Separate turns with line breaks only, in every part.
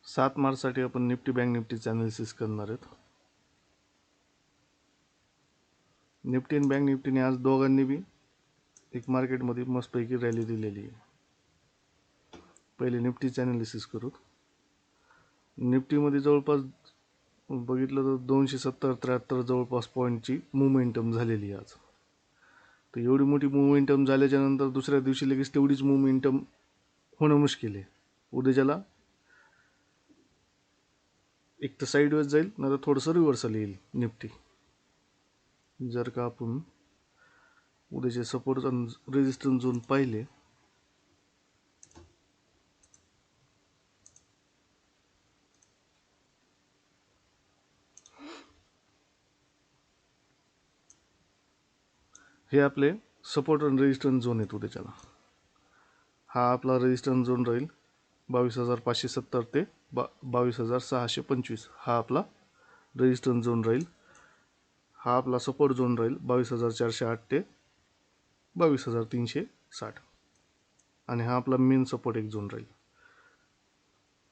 7 मार्चसाठी आपण Nifty bank निफ्टीचे analysis करणार आहेत. निफ्टी आणि बँक निफ्टीने आज दोघांनी बी एक मार्केटमध्ये मस्तपैकी रॅली दिलेली आहे. पहिले निफ्टीचे ॲनालिसिस करू. निफ्टीमध्ये जवळपास बघितलं तर 270-73 जवळपास पॉईंटची मोमेंटम झालेली आहे आज. तर एवढी मोठी मोमेंटम झाल्याच्या नंतर दुसऱ्या दिवशी लगेच तेवढीच मोमेंटम होणं मुश्किल आहे. उद्याच्याला एक तर साईडवेज जाईल, नाही तर थोडंसं रिव्हर्सल येईल निफ्टी. जर का आपण उद्याचे सपोर्ट आणि रेजिस्टन्स झोन पाहिले हे आपले सपोर्ट आणि रेजिस्टन्स झोन आहेत उद्याच्याला. हा आपला रेजिस्टन्स झोन राहील 22,570 ते 22,625. हा आपला रेजिस्टन्स झोन राहील. हा आपला सपोर्ट झोन राहील 22,408 ते 22,360. आणि हा आपला मेन सपोर्ट एक झोन राहील.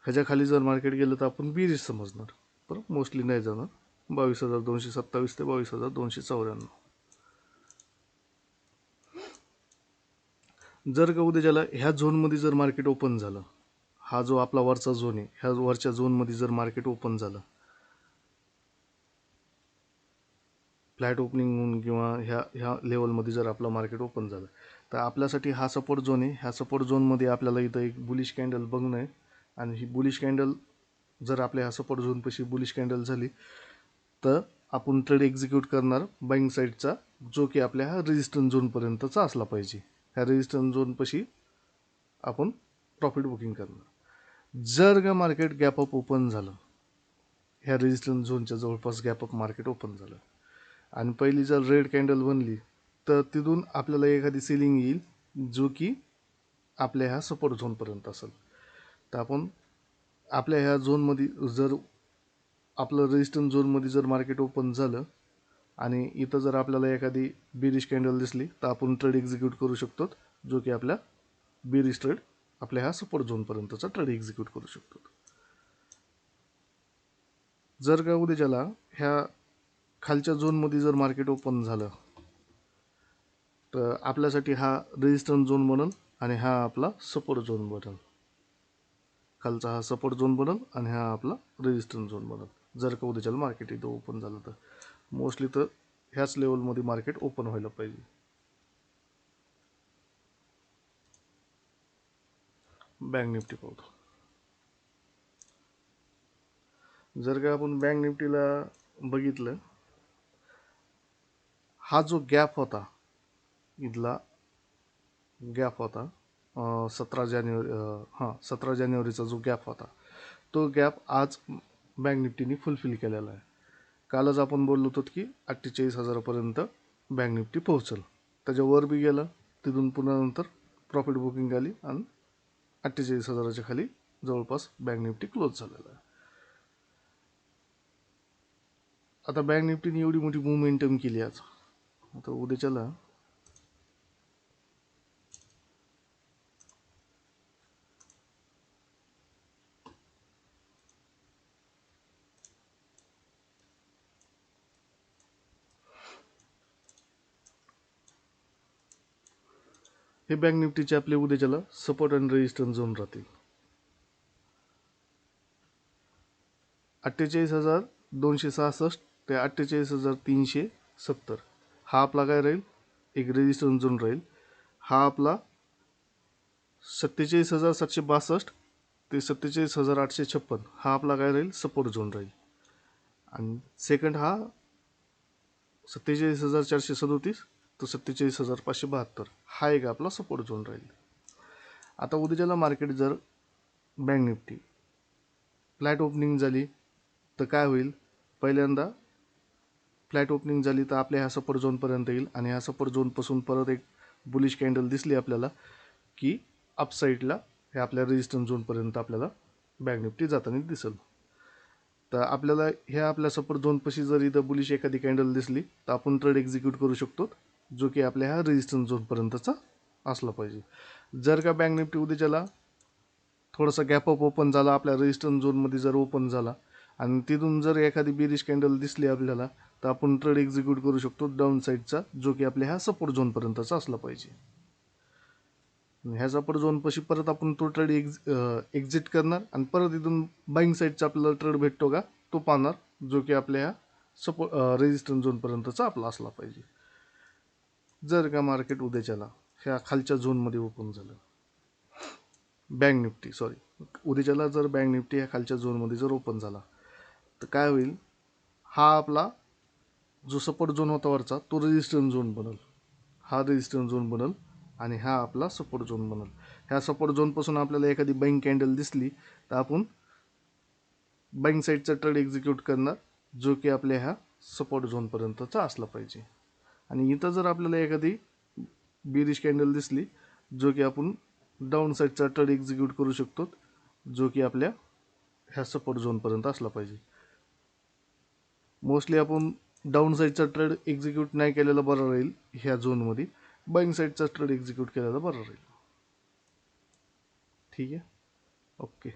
ह्याच्या खाली जर मार्केट गेलं तर आपण बीरिश समजणार, पण मोस्टली नाही जाणार. 22,227 ते 22,294. जर का उद्याच्याला ह्या झोनमध्ये जर मार्केट ओपन झालं, हा जो आपला वरचा झोन आहे, ह्या वरच्या झोनमध्ये जर मार्केट ओपन झालं, फ्लॅट ओपनिंग होऊन किंवा ह्या लेवलमध्ये जर आपलं मार्केट ओपन झालं, तर आपल्यासाठी हा सपोर्ट झोन आहे. ह्या सपोर्ट झोनमध्ये आपल्याला इथं एक बुलिश कॅन्डल बघणं आहे. आणि ही बुलिश कॅन्डल जर आपल्या ह्या सपोर्ट झोनपाशी बुलिश कॅन्डल झाली तर आपण ट्रेड एक्झिक्यूट करणार बाईंग साईडचा, जो की आपल्या ह्या रेजिस्टन्स झोनपर्यंतचा असला पाहिजे. ह्या रेजिस्टन्स झोनपाशी आपण प्रॉफिट बुकिंग करणार. जर का मार्केट गॅप अप ओपन झालं, ह्या रेजिस्टन्स झोनच्या जवळपास गॅप अप मार्केट ओपन झालं आणि पहिली जर रेड कॅन्डल बनली, तर तिथून आपल्याला एखादी सेलिंग येईल जो की आपल्या ह्या सपोर्ट झोनपर्यंत असेल. तर आपण आपल्या ह्या झोनमध्ये जर आपलं रेजिस्टन्स झोनमध्ये जर मार्केट ओपन झालं आणि इथं जर आपल्याला एखादी बेरिश कॅन्डल दिसली, तर आपण ट्रेड एक्झिक्यूट करू शकतो, जो की आपल्या बेरिश ट्रेड आपल्या ह्या सपोर्ट झोनपर्यंतचा ट्रेड एक्झिक्यूट करू शकतो. जर का उद्याच्याला ह्या खालच्या झोनमध्ये जर मार्केट ओपन झालं, तर आपल्यासाठी हा रेजिस्टन्स झोन बनल आणि हा आपला सपोर्ट झोन बनल. खालचा हा सपोर्ट झोन बनल आणि हा आपला रेजिस्टन्स झोन बनल. जर का उद्याच्याला मार्केट इथं ओपन झालं तर मोस्टली तर ह्याच लेवलमध्ये मार्केट ओपन व्हायला पाहिजे. बँक निफ्टी पाहतो. जर का आपण बँक निफ्टीला बघितलं, हा जो गॅप होता, इथला गॅप होता 17 जानेवारीचा जो गॅप होता, तो गॅप आज बँक निफ्टीने फुलफिल केलेला आहे. कालच आपण बोललो होतो की 48,000पर्यंत बँक निफ्टी पोहोचल. त्याच्यावर बी गेलं, तिथून पुन्हा नंतर प्रॉफिट बुकिंग आली आणि 48,000च्या खाली जवळपास बँक निफ्टी क्लोज झालेला आहे. आता बँक निफ्टीने एवढी मोठी मोमेंटम केली आज. आता उद्याच्याला हे बँक निफ्टीचे आपले उद्याच्याला सपोर्ट आणि रेजिस्टन्स झोन राहतील. 48,266 ते 48,370 हा आपला काय राहील, एक रेजिस्टन्स झोन राहील. हा आपला 47,762 ते 47,856 हा आपला काय राहील, सपोर्ट झोन राहील. आणि सेकंड हा 47,437 तर 47,572 हा एक आपला सपोर्ट झोन राहील. आता उद्याच्याला मार्केट जर बँक निफ्टी फ्लॅट ओपनिंग झाली तर काय होईल, पहिल्यांदा फ्लॅट ओपनिंग झाली तर आपल्या ह्या सपोर्ट झोनपर्यंत येईल आणि ह्या सपोर्ट झोनपासून परत एक बुलिश कॅन्डल दिसली आपल्याला की अपसाईडला हे आपल्या रेजिस्टन्स झोनपर्यंत आपल्याला बँक निफ्टी जाताना दिसेल. तर आपल्याला ह्या आपल्या सपोर्ट झोनपाशी जर इथं बुलिश एखादी कॅन्डल दिसली तर आपण ट्रेड एक्झिक्यूट करू शकतो, जो की आपल्या ह्या रेजिस्टन्स झोनपर्यंतचा असला पाहिजे. जर का बँक निफ्टी उद्याच्याला थोडासा गॅप अप ओपन झाला आपल्या रेजिस्टन्स झोनमध्ये जर ओपन झाला आणि तिथून जर एखादी बेरिश कॅन्डल दिसली आपल्याला तर आपण ट्रेड एक्झिक्यूट करू शकतो डाऊन साईडचा, जो की आपल्या ह्या सपोर्ट झोनपर्यंतचा असला पाहिजे. ह्या सपोर्ट झोनपाशी परत आपण तो ट्रेड एक्झिट करणार आणि परत इथून बाईंग साईडचा आपल्याला ट्रेड भेटतो का तो पाहणार, जो की आपल्या ह्या रेजिस्टन्स झोनपर्यंतचा आपला असला पाहिजे. जर का मार्केट उद्याच्याला ह्या खालच्या झोनमध्ये ओपन झालं, बँक निफ्टी उद्याच्याला जर बँक निफ्टी ह्या खालच्या झोनमध्ये जर ओपन झाला तर काय होईल, हा आपला जो सपोर्ट झोन होता वरचा तो रेजिस्टन्स झोन बनल, हा रेजिस्टन्स झोन बनल आणि हा आपला सपोर्ट झोन बनल. ह्या सपोर्ट झोनपासून आपल्याला एखादी बाईंग कॅन्डल दिसली तर आपण बाईंग साईडचा ट्रेड एक्झिक्यूट करणार, जो की आपल्या ह्या सपोर्ट झोनपर्यंतचा असला पाहिजे. आणि इथं जर आपल्याला एखादी बेरिश कॅन्डल दिसली, जो की आपण डाऊन साईडचा ट्रेड एक्झिक्यूट करू शकतो, जो की आपल्या ह्या सपोर्ट झोनपर्यंत असला पाहिजे. मोस्टली आपण डाऊन साईडचा ट्रेड एक्झिक्यूट नाही केलेला बरं राहील ह्या झोनमध्ये, बाईंग साईडचा ट्रेड एक्झिक्यूट केलेला बरं राहील. ठीक आहे, ओके.